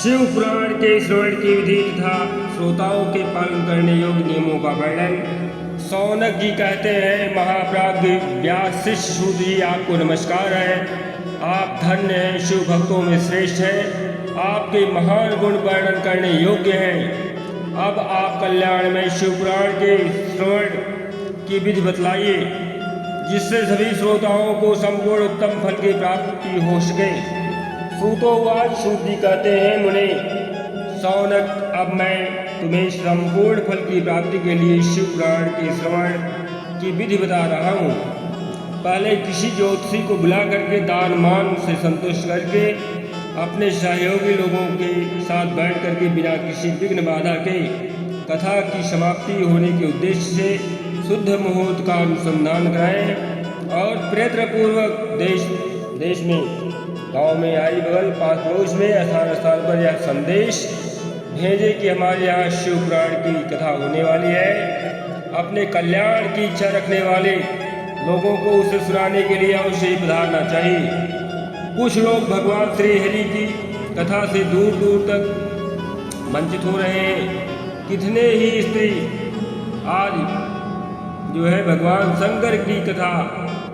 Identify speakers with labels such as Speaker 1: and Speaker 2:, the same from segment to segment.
Speaker 1: शिव पुराण के श्रवण की विधि तथा श्रोताओं के पालन करने योग्य नियमों का वर्णन। सौनक जी कहते हैं, महाप्राज्ञ व्यास शिष्य सूत जी आपको नमस्कार है। आप धन्य हैं, शिव भक्तों में श्रेष्ठ हैं, आपके महान गुण वर्णन करने योग्य हैं। अब आप कल्याण में शिव पुराण के श्रवण की विधि बतलाइए, जिससे सभी श्रोताओं को संपूर्ण उत्तम फल की प्राप्ति हो सके। सूतोवाच, सूत जी कहते हैं, मुने सौनक, अब मैं तुम्हें संपूर्ण फल की प्राप्ति के लिए शिव पुराण के श्रवण की विधि बता रहा हूँ। पहले किसी ज्योतिषी को बुला करके दान मान से संतुष्ट करके अपने सहयोगी लोगों के साथ बैठ करके बिना किसी विघ्न बाधा के कथा की समाप्ति होने के उद्देश्य से शुद्ध मुहूर्त का अनुसंधान कराएं और प्रयत्नपूर्वक देश में, गांव में, आई बगल, पास पड़ोस में, स्थान स्थान पर यह संदेश भेजे कि हमारे यहाँ शिव पुराण की कथा होने वाली है। अपने कल्याण की इच्छा रखने वाले लोगों को उसे सुनाने के लिए अवश्य ही पधारना चाहिए। कुछ लोग भगवान श्री हरि की कथा से दूर दूर तक वंचित हो रहे हैं। कितने ही स्त्री आज जो है भगवान शंकर की कथा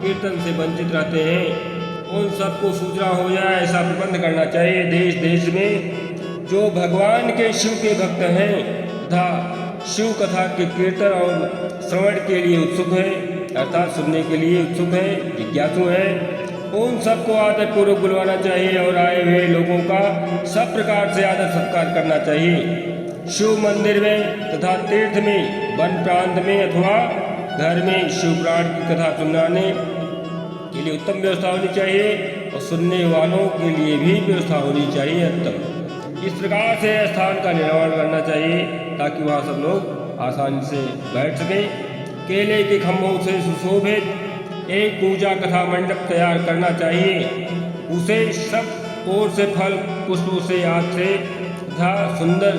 Speaker 1: कीर्तन से वंचित रहते हैं। उन सबको सूचना हो जाए, ऐसा प्रबंध करना चाहिए। देश देश में जो भगवान के शिव के भक्त हैं तथा शिव कथा के कीर्तन और श्रवण के लिए उत्सुक हैं, अर्थात सुनने के लिए उत्सुक हैं, जिज्ञासु हैं, उन सबको आदरपूर्वक बुलवाना चाहिए और आए हुए लोगों का सब प्रकार से आदर सत्कार करना चाहिए। शिव मंदिर में तथा तीर्थ में, वन प्रांत में अथवा घर में शिव पुराण की कथा सुनाने के लिए उत्तम व्यवस्था होनी चाहिए और सुनने वालों के लिए भी व्यवस्था होनी चाहिए उत्तम। इस प्रकार से स्थान का निर्माण करना चाहिए ताकि वहाँ सब लोग आसानी से बैठ सकें। केले के खम्भों से सुशोभित एक पूजा कथा मंडप तैयार करना चाहिए। उसे सब ओर से फल पुष्पों से, आग से तथा सुंदर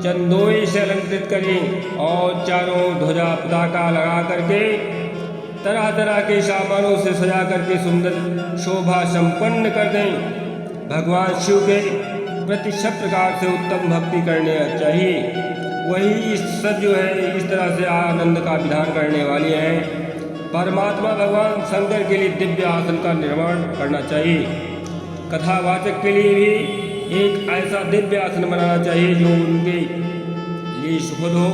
Speaker 1: चंदोई से अलंकृत करें और चारों ध्वजा पताका लगा करके तरह तरह के सामानों से सजा करके सुंदर शोभा संपन्न कर दें। भगवान शिव के प्रति सब प्रकार से उत्तम भक्ति करने चाहिए। वही सब जो है इस तरह से आनंद का विधान करने वाले हैं। परमात्मा भगवान शंकर के लिए दिव्य आसन का निर्माण करना चाहिए। कथावाचक के लिए भी एक ऐसा दिव्य आसन बनाना चाहिए जो उनके लिए सुखद हो।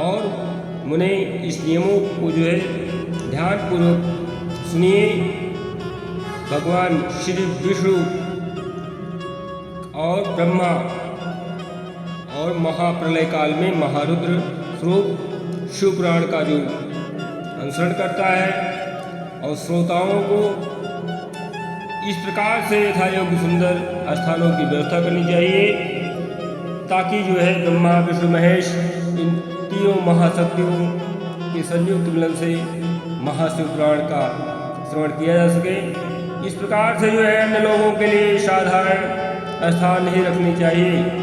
Speaker 1: और मुने इस नियमों को जो है ध्यानपूर्वक सुनिए। भगवान श्री विष्णु और ब्रह्मा और महाप्रलय काल में महारुद्र स्वरूप शिव पुराण का जो अनुसरण करता है और श्रोताओं को इस प्रकार से यथायोग्य सुंदर स्थानों की व्यवस्था करनी चाहिए ताकि जो है ब्रह्मा विष्णु महेश इन तीनों महाशक्तियों के संयुक्त मिलन से महाशिव पुराण का श्रवण किया जा सके। इस प्रकार से जो है अन्य लोगों के लिए साधारण स्थान नहीं रखनी चाहिए।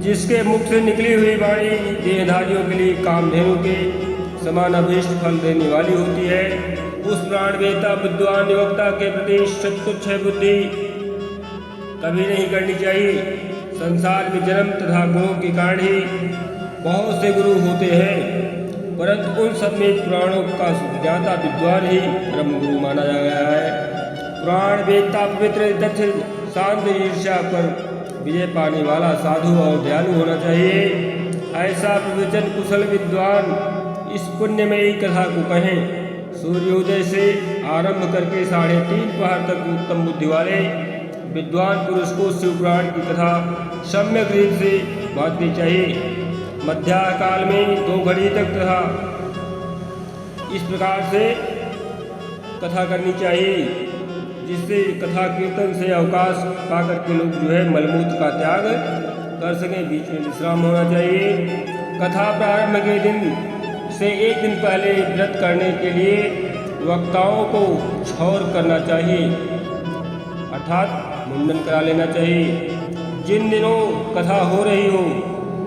Speaker 1: जिसके मुख से निकली हुई वाणी देहधारियों के लिए कामधेनु के समान अभीष्ट फल देने वाली होती है। उस प्राण वेता विद्वान युवक्ता के प्रति शतुच्छ बुद्धि कभी नहीं करनी चाहिए। संसार में जन्म तथा गुणों के कारण ही बहुत से गुरु होते हैं, परंतु उन सब में पुराणों का ज्ञाता विद्वान ही ब्रह्म गुरु माना जा गया है। पुराण वेदता पवित्र, दक्ष, शांत, ईर्ष्या पर विजय पाने वाला साधु और दयालु होना चाहिए। ऐसा प्रवचन कुशल विद्वान इस पुण्यमयी कथा को कहें। सूर्योदय से आरंभ करके 3:30 पहर तक उत्तम बुद्धि वाले विद्वान पुरुष को शिव पुराण की कथा सम्यक रूप से बांटनी चाहिए। मध्याह्न काल में 2 घड़ी तक तथा इस प्रकार से कथा करनी चाहिए, जिससे कथा कीर्तन से अवकाश पाकर के लोग जो है मलमूत्र का त्याग कर सकें। बीच में विश्राम होना चाहिए। कथा प्रारंभ के दिन से 1 दिन पहले व्रत करने के लिए वक्ताओं को क्षौर करना चाहिए, अर्थात मुंडन करा लेना चाहिए। जिन दिनों कथा हो रही हो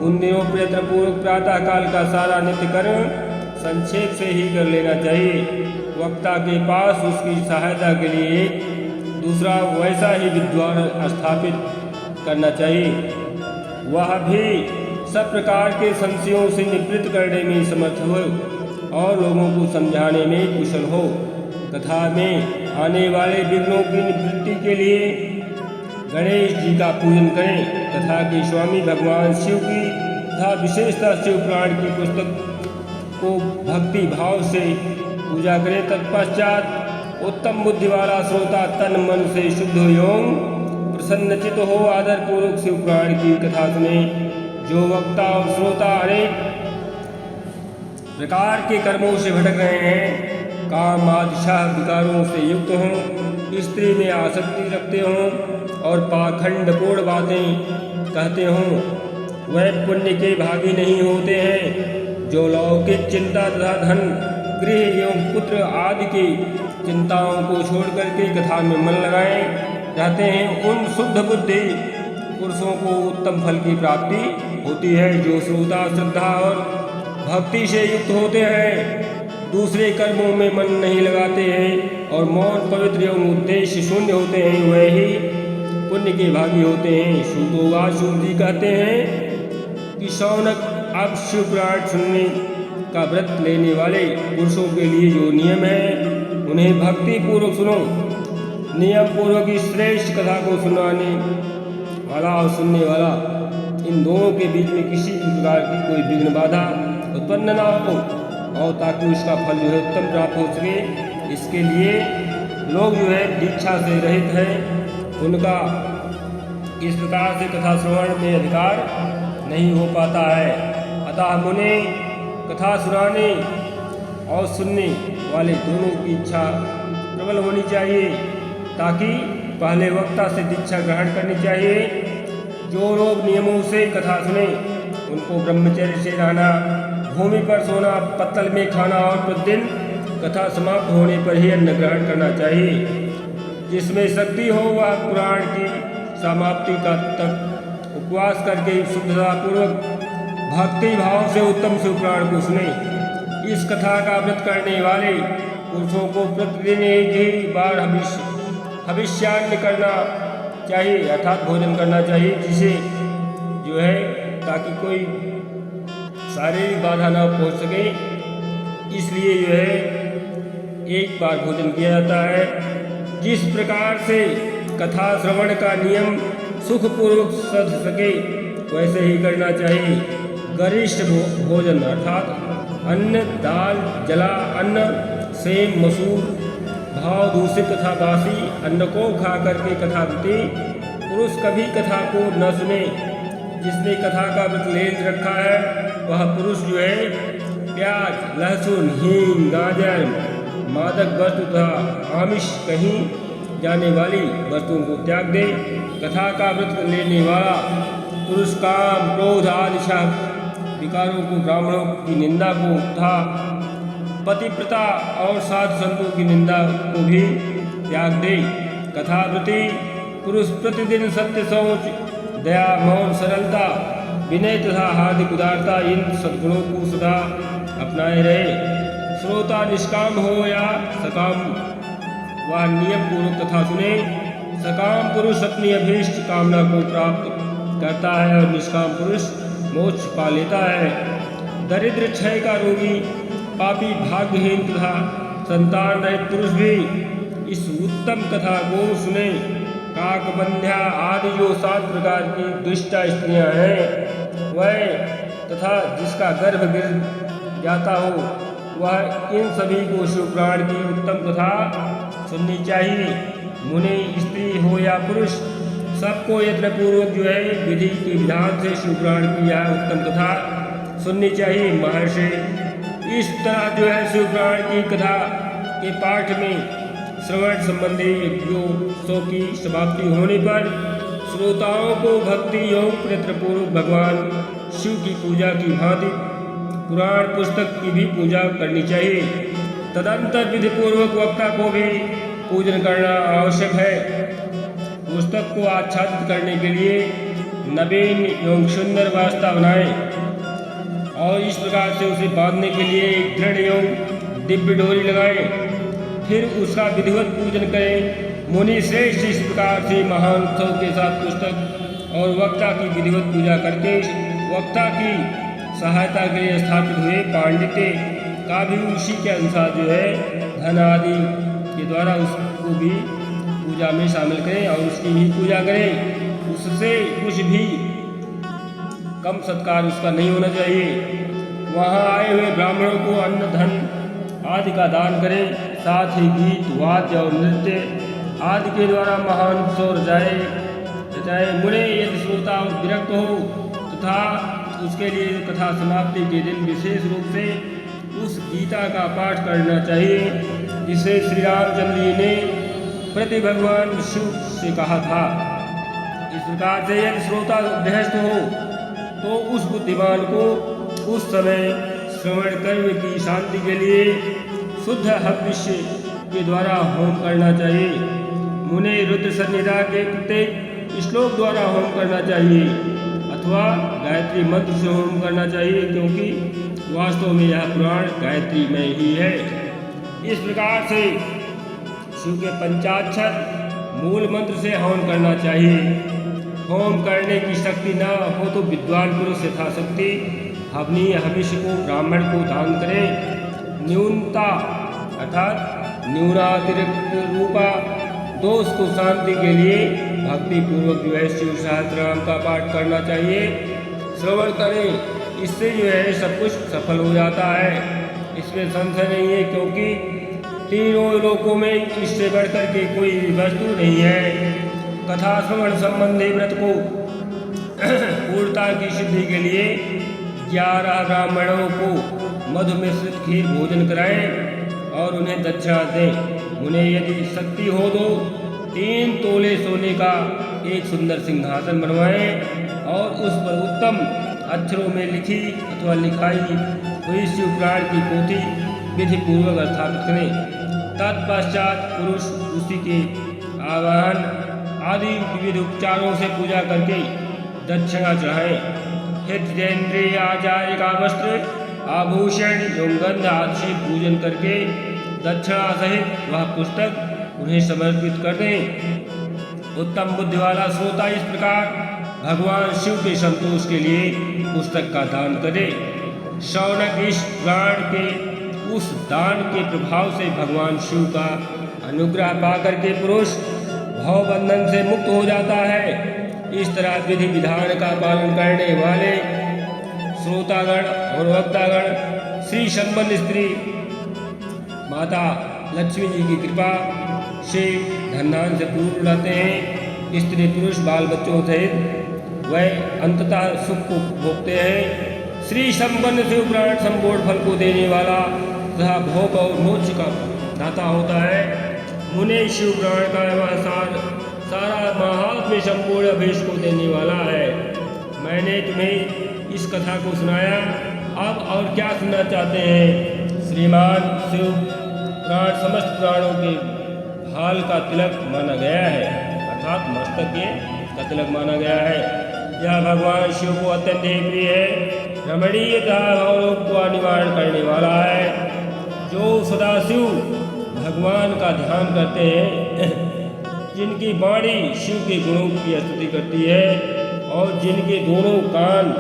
Speaker 1: उन दिनों प्रयत्नपूर्वक प्रातः काल का सारा नित्य कर्म संक्षेप से ही कर लेना चाहिए। वक्ता के पास उसकी सहायता के लिए दूसरा वैसा ही विद्वान स्थापित करना चाहिए। वह भी सब प्रकार के संशयों से निवृत्त करने में समर्थ हो और लोगों को समझाने में कुशल हो। कथा में आने वाले विघ्नों की निवृत्ति के लिए गणेश जी का पूजन करें। कथा के स्वामी भगवान शिव की तथा विशेषतः शिव पुराण की पुस्तक को भक्ति भाव से पूजा करें। तत्पश्चात उत्तम बुद्धि वाला श्रोता तन मन से शुद्ध एवं प्रसन्नचित हो आदर पूर्वक शिव पुराण की कथा सुने। जो वक्ता और श्रोता अनेक प्रकार के कर्मों से भटक रहे हैं, काम आदिशाह विकारों से युक्त हों, स्त्री में आसक्ति रखते हों और पाखंडपूर्ण बातें कहते हों, वह पुण्य के भागी नहीं होते हैं। जो लौकिक चिंता तथा धन गृह एवं पुत्र आदि की चिंताओं को छोड़ करके कथा में मन लगाए रहते हैं, उन शुद्ध बुद्धि पुरुषों को उत्तम फल की प्राप्ति होती है। जो श्रोता श्रद्धा और भक्ति से युक्त होते हैं, दूसरे कर्मों में मन नहीं लगाते हैं और मौन पवित्र एवं उद्देश्य शून्य होते हैं, वह ही पुण्य के भागी होते हैं। सूतोवासुदेव जी कहते हैं कि शौनक अब शिव पुराण सुनने का व्रत लेने वाले पुरुषों के लिए जो नियम है उन्हें भक्ति पूर्वक सुनो। नियम पूर्वक इस श्रेष्ठ कथा को सुनाने वाला और सुनने वाला, इन दोनों के बीच में किसी भी प्रकार की कोई विघ्न बाधा उत्पन्न न हो और ताकि उसका फल जो है उत्तम प्राप्त हो सके। इसके लिए लोग जो है दीक्षा से रहित हैं, उनका इस प्रकार से कथा श्रवण में अधिकार नहीं हो पाता है। अतः मुने कथा सुनाने और सुनने वाले दोनों की इच्छा प्रबल होनी चाहिए, ताकि पहले वक्ता से दीक्षा ग्रहण करनी चाहिए। जो लोग नियमों से कथा सुने उनको ब्रह्मचर्य से रहना, भूमि पर सोना, पत्तल में खाना और प्रतिदिन कथा समाप्त होने पर ही अन्न ग्रहण करना चाहिए। जिसमें शक्ति हो वह पुराण की समाप्ति का तक उपवास करके शुद्धतापूर्वक भक्ति भाव से उत्तम शिव पुराण को सुने। इस कथा का व्रत करने वाले पुरुषों को प्रतिदिन एक ही बार हविष्यान्न करना चाहिए, अर्थात भोजन करना चाहिए, जिसे जो है ताकि कोई शारीरिक बाधा न पहुंच सके। इसलिए जो है एक बार भोजन किया जाता है। जिस प्रकार से कथा श्रवण का नियम सुखपूर्वक सध सके वैसे ही करना चाहिए। गरिष्ठ भोजन अर्थात अन्न, दाल, जला अन्न, सेम, मसूर, भाव दूषित तथा बासी अन्न को खा करके कथावृत्ति पुरुष कभी कथा को न सुने। जिसने कथा का व्रत ले रखा है वह पुरुष जो है प्याज, लहसुन, हींग, गाजर, मादक वस्तु तथा आमिष कहीं जाने वाली वस्तुओं को त्याग दे। कथा का व्रत लेने वाला पुरुष काम, क्रोध आदि विकारों को, ब्राह्मणों की निंदा को तथा पतिव्रता और साधु संतों की निंदा को भी त्याग दे। कथावृत्ति पुरुष प्रतिदिन सत्य, सोच, दया, मौन, सरलता, विनय तथा हार्दिक उदारता इन सद्गुणों को सदा अपनाए रहे। श्रोता निष्काम हो या सकाम वह नियम पूर्वक कथा सुने। सकाम पुरुष अपनी अभीष्ट कामना को प्राप्त करता है और निष्काम पुरुष मोक्ष पा लेता है। दरिद्र, क्षय का रोगी, पापी, भाग्यहीन तथा संतान रहित पुरुष भी इस उत्तम कथा को सुने। काकबंध्या आदि जो 7 प्रकार की दुष्टा स्त्रियां हैं वह तथा जिसका गर्भ गिर जाता हो वह इन सभी को शिव पुराण की उत्तम कथा सुननी चाहिए। मुनि, स्त्री हो या पुरुष, सबको यत्नपूर्वक जो है विधि की विधान से शिव पुराण की यह उत्तम कथा सुननी चाहिए। महर्षि इस तरह जो है शिव पुराण की कथा के पाठ में श्रवण संबंधी यज्ञों की समाप्ति होने पर श्रोताओं को भक्ति योग प्रयत्नपूर्वक भगवान शिव की पूजा की भांति पुराण पुस्तक की भी पूजा करनी चाहिए। तदंतर विधिपूर्वक वक्ता को भी पूजन करना आवश्यक है। पुस्तक को आच्छादित करने के लिए नवीन एवं सुंदर वास्ता बनाएं और इस प्रकार से उसे बांधने के लिए एक दृढ़ एवं दिव्य डोरी लगाएं। फिर उसका विधिवत पूजन करें। मुनि श्रेष्ठ इस प्रकार से महान उत्सव के साथ पुस्तक और वक्ता की विधिवत पूजा करके वक्ता की सहायता के लिए स्थापित हुए पांडित्य का भी उसी के अनुसार जो है धन आदि के द्वारा उसको भी पूजा में शामिल करें और उसकी भी पूजा करें। उससे कुछ भी कम सत्कार उसका नहीं होना चाहिए। वहाँ आए हुए ब्राह्मणों को अन्न धन आदि का दान करें। साथ ही गीत वाद्य और नृत्य आदि के द्वारा महान शोर रचाए। मुने यदि श्रोता विरक्त हो तथा उसके लिए कथा समाप्ति के दिन विशेष रूप से उस गीता का पाठ करना चाहिए जिसे श्री रामचंद्र जी ने प्रति भगवान शिव से कहा था। इस प्रकार से यदि श्रोता गृहस्थ हो तो उस बुद्धिमान को उस समय श्रवण कर्म की शांति के लिए शुद्ध हविष्य के द्वारा होम करना चाहिए। मुने रुद्र संहिता के प्रत्येक श्लोक द्वारा होम करना चाहिए अथवा गायत्री मंत्र से होम करना चाहिए, क्योंकि वास्तव में यह पुराण गायत्री में ही है। इस प्रकार से शिव के पंचाक्षर मूल मंत्र से होम करना चाहिए। होम करने की शक्ति न हो तो विद्वान पुरुष यथाशक्ति हवनीय हविष्य को ब्राह्मण को दान करें। न्यूनता अर्थात न्यूनातिरिक्त रूपा दोष को शांति के लिए भक्ति पूर्वक जो है शिव सहस्त्रनाम का पाठ करना चाहिए, श्रवण करें। इससे जो है सब कुछ सफल हो जाता है, इसमें संशय नहीं है, क्योंकि तीनों लोकों में इससे बढ़कर के कोई वस्तु नहीं है। कथा श्रवण संबंधी व्रत को पूर्णता की सिद्धि के लिए 11 ब्राह्मणों को मधु मिश्रित खीर भोजन कराएं और उन्हें दक्षिणा दें। उन्हें यदि शक्ति हो तो 3 तोले सोने का एक सुंदर सिंहासन बनवाएं और उस पर उत्तम अक्षरों में लिखी अथवा लिखाई हुई शिव पुराण की पोथी विधि पूर्वक स्थापित करें। तत्पश्चात पुरुष उसी के आवाहन आदि विविध उपचारों से पूजा करके दक्षिणा चढ़ाएं। हृदयेन्द्रिय आचार्य का वस्त्र आभूषण एवं गंध आदि से पूजन करके दक्षिणा सहित वह पुस्तक उन्हें समर्पित कर दें। उत्तम बुद्धि वाला श्रोता इस प्रकार भगवान शिव के संतोष के लिए पुस्तक का दान करे। शौनक इस पुराण के उस दान के प्रभाव से भगवान शिव का अनुग्रह पाकर के पुरुष भव बंधन से मुक्त हो जाता है। इस तरह विधि विधान का पालन करने वाले श्रोतागण और वक्तागण श्री संबंध स्त्री माता लक्ष्मी जी की कृपा से धनदान से पूर्ण रहते हैं। स्त्री पुरुष बाल बच्चों सहित वह अंततः सुख को भोगते हैं। श्री संबंध शिव पुराण संपूर्ण फल को देने वाला तथा भोग और मोक्ष का दाता होता है। मुने शिव पुराण का वह सारा महात्म्य संपूर्ण अभेश को देने वाला है। मैंने तुम्हें इस कथा को सुनाया, अब और क्या सुनना चाहते हैं? श्रीमान शिव पुराण समस्त पुराणों के भाल का तिलक माना गया है, अर्थात मस्तक का तिलक माना गया है। यह भगवान शिव को अत्यंत प्रिय है। रमणीय भावों का निवारण करने वाला है। जो सदाशिव भगवान का ध्यान करते हैं, जिनकी वाणी शिव के गुणों की स्तुति करती है और जिनके दोनों कान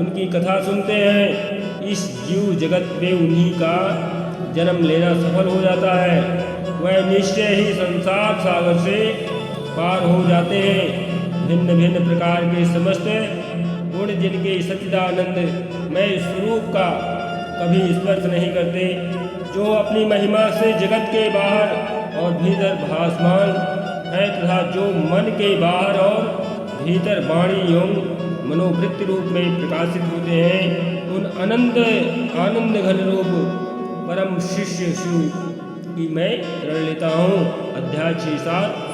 Speaker 1: उनकी कथा सुनते हैं, इस जीव जगत में उन्हीं का जन्म लेना सफल हो जाता है। वह निश्चय ही संसार सागर से पार हो जाते हैं। भिन्न भिन्न प्रकार के समस्त गुण जिनके सच्चिदानंद में स्वरूप का कभी स्पर्श नहीं करते, जो अपनी महिमा से जगत के बाहर और भीतर भासमान है तथा जो मन के बाहर और भीतर वाणी एवं मनोवृत्ति रूप में प्रकाशित होते हैं, उन अनंत आनंद घन रूप परम शिष्य शिव की मैं रण लेता हूँ। अध्याय 6-7